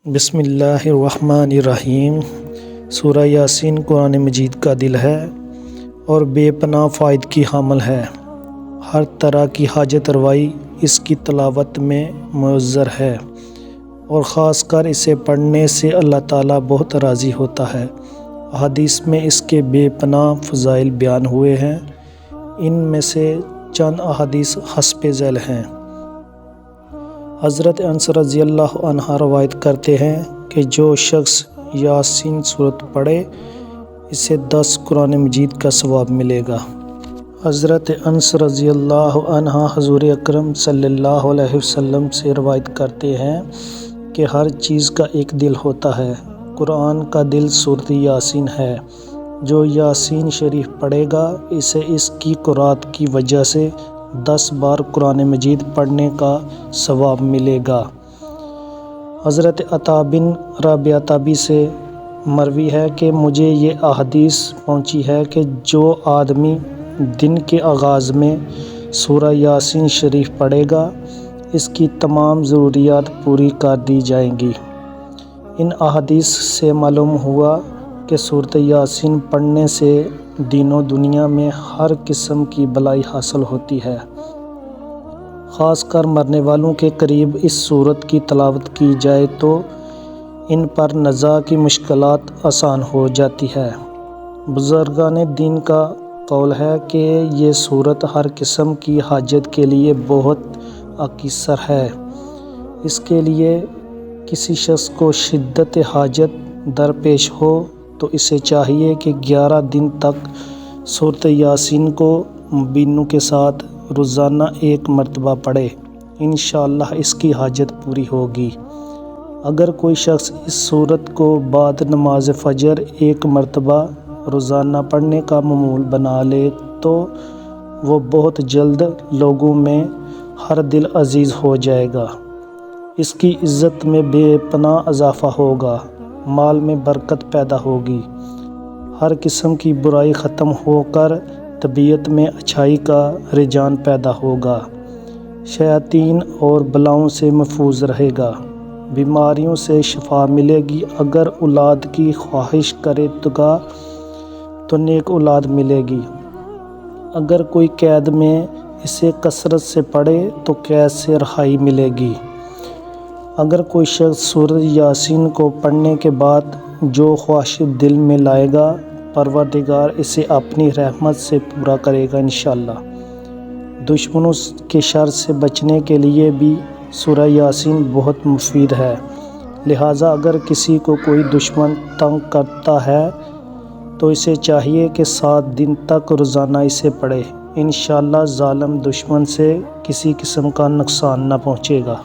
بسم اللہ الرحمن الرحیم۔ سورہ یاسین قرآن مجید کا دل ہے اور بے پناہ فائد کی حامل ہے۔ ہر طرح کی حاجت روائی اس کی تلاوت میں معذر ہے اور خاص کر اسے پڑھنے سے اللہ تعالیٰ بہت راضی ہوتا ہے۔ احادیث میں اس کے بے پناہ فضائل بیان ہوئے ہیں۔ ان میں سے چند احادیث حسب ذیل ہیں۔ حضرت انس رضی اللہ عنہ روایت کرتے ہیں کہ جو شخص یاسین سورت پڑھے اسے 10 قرآن مجید کا ثواب ملے گا۔ حضرت انس رضی اللہ عنہ حضور اکرم صلی اللہ علیہ وسلم سے روایت کرتے ہیں کہ ہر چیز کا ایک دل ہوتا ہے، قرآن کا دل سورت یاسین ہے۔ جو یاسین شریف پڑھے گا اسے اس کی قرات کی وجہ سے 10 بار قرآن مجید پڑھنے کا ثواب ملے گا۔ حضرت عطا بن ربیعہ تابعی سے مروی ہے کہ مجھے یہ احادیث پہنچی ہے کہ جو آدمی دن کے آغاز میں سورہ یاسین شریف پڑھے گا اس کی تمام ضروریات پوری کر دی جائیں گی۔ ان احادیث سے معلوم ہوا کہ سورۃ یاسین پڑھنے سے دین و دنیا میں ہر قسم کی بلائی حاصل ہوتی ہے۔ خاص کر مرنے والوں کے قریب اس سورت کی تلاوت کی جائے تو ان پر نزاع کی مشکلات آسان ہو جاتی ہے۔ بزرگان دین کا قول ہے کہ یہ سورت ہر قسم کی حاجت کے لیے بہت اثر ہے۔ اس کے لیے کسی شخص کو شدت حاجت درپیش ہو تو اسے چاہیے کہ 11 دن تک سورۃ یاسین کو مبینوں کے ساتھ روزانہ 1 مرتبہ پڑھے، انشاءاللہ اس کی حاجت پوری ہوگی۔ اگر کوئی شخص اس سورت کو بعد نماز فجر 1 مرتبہ روزانہ پڑھنے کا معمول بنا لے تو وہ بہت جلد لوگوں میں ہر دل عزیز ہو جائے گا۔ اس کی عزت میں بے پناہ اضافہ ہوگا، مال میں برکت پیدا ہوگی، ہر قسم کی برائی ختم ہو کر طبیعت میں اچھائی کا رجحان پیدا ہوگا، شیاطین اور بلاؤں سے محفوظ رہے گا، بیماریوں سے شفا ملے گی۔ اگر اولاد کی خواہش کرے گا تو نیک اولاد ملے گی۔ اگر کوئی قید میں اسے کثرت سے پڑھے تو قید سے رہائی ملے گی۔ اگر کوئی شخص سورۃ یاسین کو پڑھنے کے بعد جو خواہش دل میں لائے گا پروردگار اسے اپنی رحمت سے پورا کرے گا انشاءاللہ۔ دشمنوں کے شر سے بچنے کے لیے بھی سورہ یاسین بہت مفید ہے، لہٰذا اگر کسی کو کوئی دشمن تنگ کرتا ہے تو اسے چاہیے کہ 7 دن تک روزانہ اسے پڑھے، انشاءاللہ ظالم دشمن سے کسی قسم کا نقصان نہ پہنچے گا۔